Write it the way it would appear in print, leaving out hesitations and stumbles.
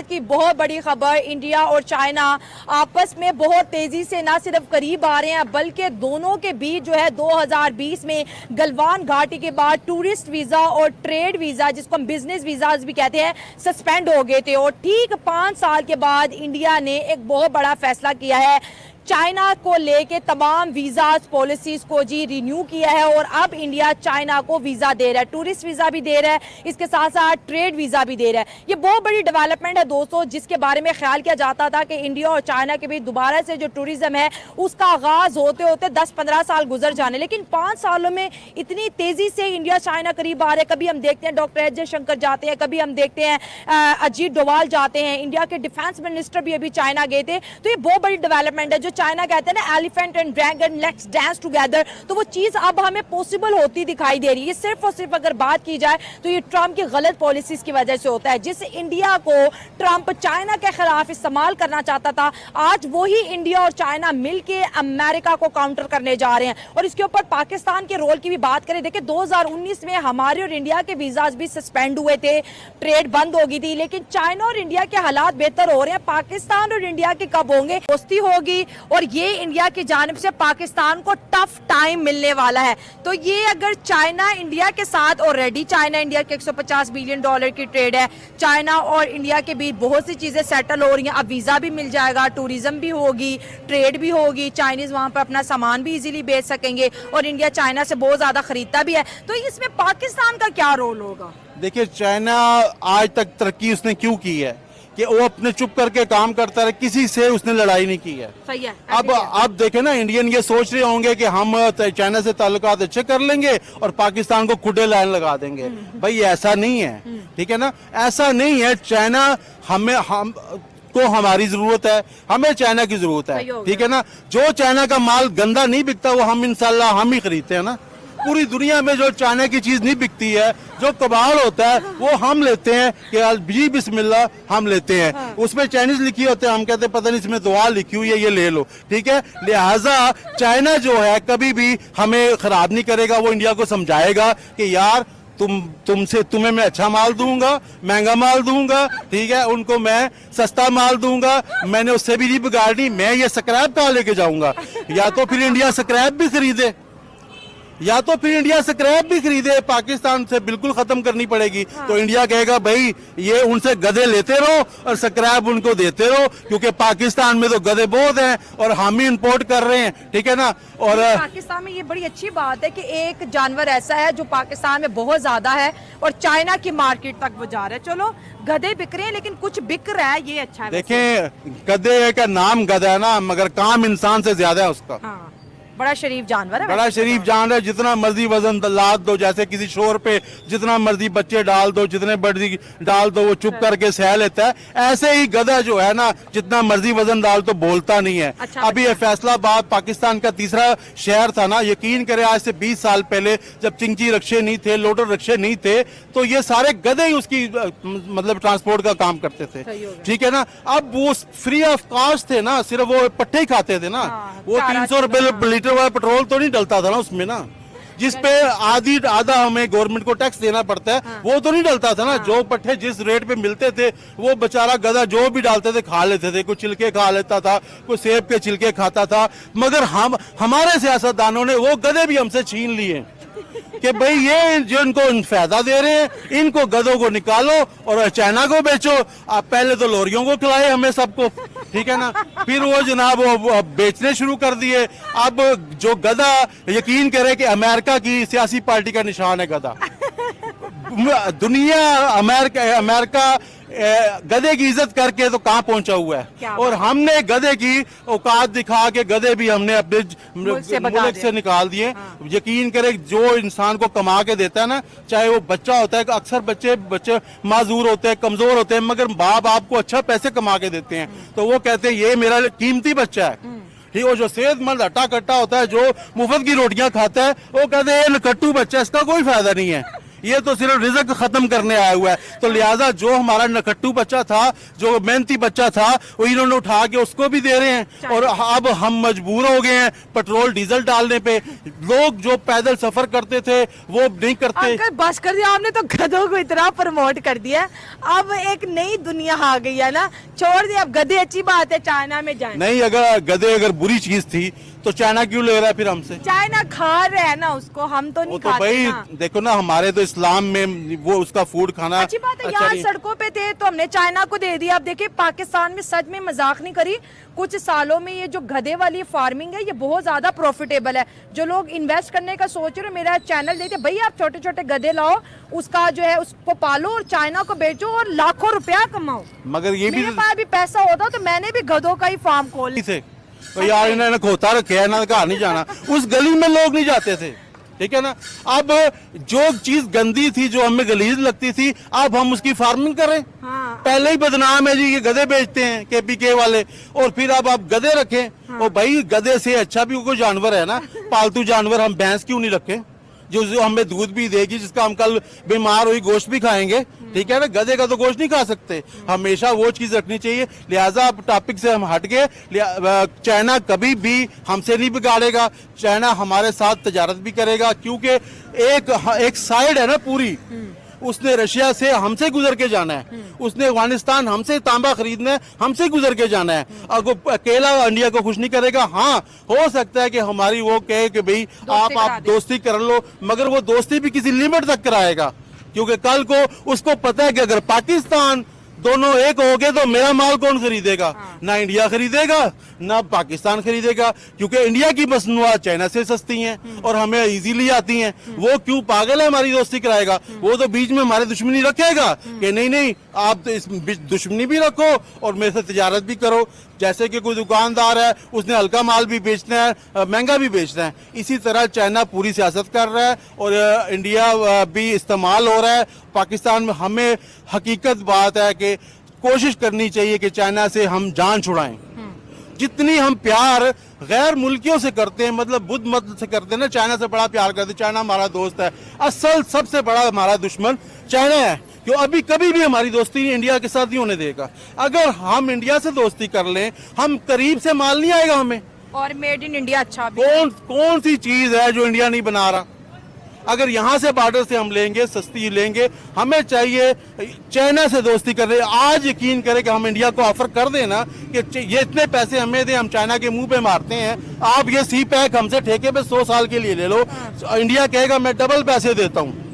آج کی بہت بڑی خبر، انڈیا اور چائنا آپس میں بہت تیزی سے نہ صرف قریب آ رہے ہیں بلکہ دونوں کے بیچ جو ہے 2020 میں گلوان گھاٹی کے بعد ٹورسٹ ویزا اور ٹریڈ ویزا جس کو ہم بزنس ویزاز بھی کہتے ہیں سسپینڈ ہو گئے تھے، اور ٹھیک 5 سال کے بعد انڈیا نے ایک بہت بڑا فیصلہ کیا ہے، چائنا کو لے کے تمام ویزاز پالیسیز کو رینیو کیا ہے، اور اب انڈیا چائنا کو ویزا دے رہا ہے، ٹورسٹ ویزا بھی دے رہا ہے، اس کے ساتھ ساتھ ٹریڈ ویزا بھی دے رہا ہے۔ یہ بہت بڑی ڈیولپمنٹ ہے دوستو، جس کے بارے میں خیال کیا جاتا تھا کہ انڈیا اور چائنا کے بیچ دوبارہ سے جو ٹورزم ہے اس کا آغاز ہوتے ہوتے 10-15 سال گزر جانے، لیکن 5 سالوں میں اتنی تیزی سے انڈیا چائنا قریب آ رہے ہیں۔ کبھی ہم دیکھتے ہیں ڈاکٹر ایس جے شنکر جاتے ہیں، کبھی ہم دیکھتے ہیں اجیت ڈووال جاتے ہیں، انڈیا کے ڈیفینس منسٹر بھی ابھی چائنا گئے تھے، تو یہ بہت بڑی ڈیولپمنٹ ہے۔ جو چائنا کہتے ہیں نا elephant and dragon let's dance together, تو وہ چیز اب ہمیں پاسبل ہوتی دکھائی دے رہی ہے۔ صرف اور صرف اگر بات کی جائے تو یہ ٹرمپ کی غلط پالیسیز کی وجہ سے ہوتا ہے، جس انڈیا کو ٹرمپ چائنا کے خلاف استعمال کرنا چاہتا تھا، آج وہی انڈیا اور چائنا مل کے امریکہ کو کاؤنٹر کرنے جا رہے ہیں۔ اور اس کے اوپر پاکستان کے رول کی بھی بات کریں، دیکھیں 2019 میں ہمارے اور انڈیا کے ویزاز بھی سسپینڈ ہوئے تھے، ٹریڈ بند ہو گئی تھی، لیکن چائنا اور انڈیا کے حالات بہتر ہو رہے ہیں۔ پاکستان اور انڈیا کے کب ہوں گے؟ دوستی ہوگی، اور یہ انڈیا کی جانب سے پاکستان کو ٹف ٹائم ملنے والا ہے۔ تو یہ اگر چائنا انڈیا کے ساتھ، آلریڈی چائنا انڈیا کے $150 بلین کی ٹریڈ ہے، چائنا اور انڈیا کے بیچ بہت سی چیزیں سیٹل ہو رہی ہیں، اب ویزا بھی مل جائے گا، ٹوریزم بھی ہوگی، ٹریڈ بھی ہوگی، چائنیز وہاں پر اپنا سامان بھی ایزیلی بیچ سکیں گے، اور انڈیا چائنا سے بہت زیادہ خریدتا بھی ہے، تو اس میں پاکستان کا کیا رول ہوگا؟ دیکھیے چائنا آج تک ترقی اس نے کیوں کی ہے کہ وہ اپنے چپ کر کے کام کرتا رہے، کسی سے اس نے لڑائی نہیں کی ہے۔ صحیح ہے۔ اب دیکھیں نا، انڈین یہ سوچ رہے ہوں گے کہ ہم چائنا سے تعلقات اچھے کر لیں گے اور پاکستان کو کھڈے لائن لگا دیں گے۔ بھائی ایسا نہیں ہے، ٹھیک ہے نا، ایسا نہیں ہے۔ چائنا ہم کو ہماری ضرورت ہے، ہمیں چائنا کی ضرورت ہے، ٹھیک ہے نا۔ جو چائنا کا مال گندا نہیں بکتا وہ ہم انشاءاللہ ہم ہی خریدتے ہیں نا۔ پوری دنیا میں جو چائنا کی چیز نہیں بکتی ہے، جو کباڑ ہوتا ہے وہ ہم لیتے ہیں کہ جی بسم اللہ ہم لیتے ہیں، اس میں چائنیز لکھی ہوتے ہیں، ہم کہتے ہیں پتہ نہیں اس میں دعا لکھی ہوئی ہے، یہ لے لو، ٹھیک ہے۔ لہٰذا چائنا جو ہے کبھی بھی ہمیں خراب نہیں کرے گا، وہ انڈیا کو سمجھائے گا کہ یار تمہیں میں اچھا مال دوں گا، مہنگا مال دوں گا، ٹھیک ہے، ان کو میں سستا مال دوں گا، میں نے اس سے بھی نہیں بگاڑنی، میں یہ سکریپ کہاں لے کے جاؤں گا؟ یا تو پھر انڈیا سکریپ بھی خریدے، پاکستان سے بالکل ختم کرنی پڑے گی۔ تو انڈیا کہے گا بھائی یہ ان سے گدے لیتے رہو اور سکریپ ان کو دیتے رہو، کیونکہ پاکستان میں تو گدے بہت ہیں اور ہم ہی امپورٹ کر رہے ہیں، ٹھیک ہے نا۔ اور پاکستان میں یہ بڑی اچھی بات ہے کہ ایک جانور ایسا ہے جو پاکستان میں بہت زیادہ ہے اور چائنا کی مارکیٹ تک وہ جا رہا ہے۔ چلو گدے بک رہے ہیں لیکن کچھ بک رہا ہے، یہ اچھا ہے۔ دیکھیں گدے کا نام گدا ہے نا، مگر کام انسان سے زیادہ ہے اس کا۔ بڑا شریف جانور ہے، بڑا شریف جانور ہے، جتنا مرضی وزن لاد دو، جیسے کسی شور پہ جتنا مرضی بچے ڈال دو، جتنے مرضی ڈال دو وہ چپ کر کے سہ لیتا ہے، ایسے ہی گدھا جو ہے نا جتنا مرضی وزن ڈال تو بولتا نہیں ہے۔ ابھی یہ فیصلہ آباد پاکستان کا تیسرا شہر تھا نا، یقین کرے آج سے 20 سال پہلے جب چنگچی رکشے نہیں تھے، لوڈر رکشے نہیں تھے، تو یہ سارے گدھے ہی اس کی مطلب ٹرانسپورٹ کا کام کرتے تھے، ٹھیک ہے نا۔ اب وہ فری آف کاسٹ تھے نا، صرف وہ پٹھے ہی کھاتے تھے نا، وہ 300 روپے لیٹر والا پیٹرول تو نہیں ڈلتا تھا نا اس میں نا، جس پہ آدھا ہمیں گورنمنٹ کو ٹیکس دینا پڑتا ہے، وہ تو نہیں ڈلتا تھا نا۔ جو پٹھے جس ریٹ پہ ملتے تھے وہ بیچارہ گدھا جو بھی ڈالتے تھے کھا لیتے تھے، کوئی چھلکے کھا لیتا تھا، کوئی سیب کے چھلکے کھاتا تھا، مگر ہمارے سیاستدانوں نے وہ گدھے بھی ہم سے چھین لیے کہ بھئی یہ جو ان کو فائدہ دے رہے ہیں، ان کو گدھوں کو نکالو اور چائنا کو بیچو۔ آپ پہلے تو لوریوں کو کھلائے ہمیں سب کو، ٹھیک ہے نا، پھر وہ جناب وہ بیچنے شروع کر دیے۔ اب جو گدھا، یقین کرے کہ امریکہ کی سیاسی پارٹی کا نشان ہے گدھا۔ دنیا امریکہ گدھے کی عزت کر کے تو کہاں پہنچا ہوا ہے، اور ہم نے گدھے کی اوقات دکھا کے گدھے بھی ہم نے اپنے ملک سے نکال دیے۔ یقین کرے جو انسان کو کما کے دیتا ہے نا، چاہے وہ بچہ ہوتا ہے، اکثر بچے معذور ہوتے ہیں، کمزور ہوتے ہیں، مگر باپ آپ کو اچھا پیسے کما کے دیتے ہیں، تو وہ کہتے ہیں یہ میرا قیمتی بچہ ہے۔ ٹھیک، وہ جو صحت مند ہٹا کٹا ہوتا ہے، جو مفت کی روٹیاں کھاتا ہے، وہ کہتے ہیں یہ نکٹو بچہ، اس کا کوئی فائدہ نہیں ہے، یہ تو صرف رزق ختم کرنے آیا ہوا ہے. تو لہٰذا جو ہمارا نکٹو بچہ تھا, جو محنتی بچہ تھا, وہ انہوں نے اٹھا کے اس کو بھی دے رہے ہیں. اور اب ہم مجبور ہو گئے ہیں پیٹرول ڈیزل ڈالنے پہ. لوگ جو پیدل سفر کرتے تھے وہ نہیں کرتے. انکل بس کر دیا آپ نے, تو گدھوں کو اتنا پروموٹ کر دیا. اب ایک نئی دنیا آ گئی ہے نا, چھوڑ دیا اب گدھے. اچھی بات ہے چائنا میں جائیں. نہیں, اگر گدھے اگر بری چیز تھی تو چائنا کیوں لے رہا ہے پھر ہم سے؟ چائنا کھا رہا ہے نا اس کو, ہم تو نہیں وہ تو کھاتے بھائی نا. دیکھو نا, ہمارے تو اسلام میں وہ اس کا فوڈ کھانا اچھی بات ہے. یہاں سڑکوں پہ تھے تو ہم نے چائنا کو دے دیا. اب دیکھیں پاکستان میں سچ میں مذاق نہیں کری, کچھ سالوں میں یہ جو گدھے والی فارمنگ ہے یہ بہت زیادہ پروفیٹیبل ہے. جو لوگ انویسٹ کرنے کا سوچ رہے, میرا چینل دیکھتے بھائی آپ چھوٹے چھوٹے گدھے لاؤ, اس کا جو ہے اس کو پالو اور چائنا کو بیچو اور لاکھوں روپیہ کماؤ. مگر یہ بھی میرے پاس بھی پیسہ ہوتا تو میں نے بھی گدھوں کا ہی فارم کھول لیا. تھے یار, انہوں نے کھوتا رکھے ہے نا, گھر نہیں جانا. اس گلی میں لوگ نہیں جاتے تھے, ٹھیک ہے نا. اب جو چیز گندی تھی, جو ہمیں غلیظ لگتی تھی, اب ہم اس کی فارمنگ کریں. پہلے ہی بدنام ہے جی, یہ گدھے بیچتے ہیں کے پی کے والے, اور پھر اب آپ گدھے رکھیں. اور بھائی گدھے سے اچھا بھی کوئی جانور ہے نا, پالتو جانور. ہم بھینس کیوں نہیں رکھیں جو ہمیں دودھ بھی دے گی, جس کا ہم کل بیمار ہوئی گوشت بھی کھائیں گے, ٹھیک ہے نا. گدھے کا تو گوشت نہیں کھا سکتے. ہمیشہ وہ چیز رکھنی چاہیے. لہٰذا اب ٹاپک سے ہم ہٹ گئے. چائنا کبھی بھی ہم سے نہیں بگاڑے گا. چائنا ہمارے ساتھ تجارت بھی کرے گا, کیونکہ ایک سائیڈ ہے نا پوری, اس نے رشیا سے ہم سے گزر کے جانا ہے, اس نے افغانستان ہم سے تانبا خریدنا ہے, ہم سے گزر کے جانا ہے. اگر اکیلا انڈیا کو خوش نہیں کرے گا. ہاں ہو سکتا ہے کہ ہماری وہ کہے کہ بھئی آپ دوستی کر لو, مگر وہ دوستی بھی کسی لیمٹ تک کرائے گا. کیونکہ کل کو اس کو پتہ ہے کہ اگر پاکستان دونوں ایک ہو گئے تو میرا مال کون خریدے گا؟ نہ انڈیا خریدے گا نہ پاکستان خریدے گا, کیونکہ انڈیا کی مصنوعات چائنا سے سستی ہیں اور ہمیں ایزیلی آتی ہیں. وہ کیوں پاگل ہے ہماری دوستی کرائے گا؟ وہ تو بیچ میں ہمارے دشمنی رکھے گا کہ نہیں آپ تو اس دشمنی بھی رکھو اور میرے سے تجارت بھی کرو. جیسے کہ کوئی دکاندار ہے, اس نے ہلکا مال بھی بیچنا ہے, مہنگا بھی بیچنا ہے. اسی طرح چائنا پوری سیاست کر رہا ہے اور انڈیا بھی استعمال ہو رہا ہے پاکستان میں. ہمیں حقیقت بات ہے کہ کوشش کرنی چاہیے کہ چائنا سے ہم جان چھڑائیں. جتنی ہم پیار غیر ملکیوں سے کرتے ہیں, مطلب بدھ مت سے کرتے ہیں نا, چائنا سے بڑا پیار کرتے ہیں. چائنا ہمارا دوست ہے. اصل سب سے بڑا ہمارا دشمن چائنا ہے, جو ابھی کبھی بھی ہماری دوستی انڈیا کے ساتھ نہیں ہونے دے گا. اگر ہم انڈیا سے دوستی کر لیں, ہم قریب سے مال نہیں آئے گا ہمیں. اور میڈ ان انڈیا اچھا بھی کون سی چیز ہے جو انڈیا نہیں بنا رہا؟ اگر یہاں سے بارڈر سے ہم لیں گے, سستی لیں گے. ہمیں چاہیے چائنا سے دوستی کر رہے. آج یقین کریں کہ ہم انڈیا کو آفر کر دیں نا کہ یہ اتنے پیسے ہمیں دیں, ہم چائنا کے منہ پہ مارتے ہیں, آپ یہ سی پیک ہم سے ٹھیکے پہ 100 سال کے لیے لے لو, انڈیا کہے گا میں ڈبل پیسے دیتا ہوں.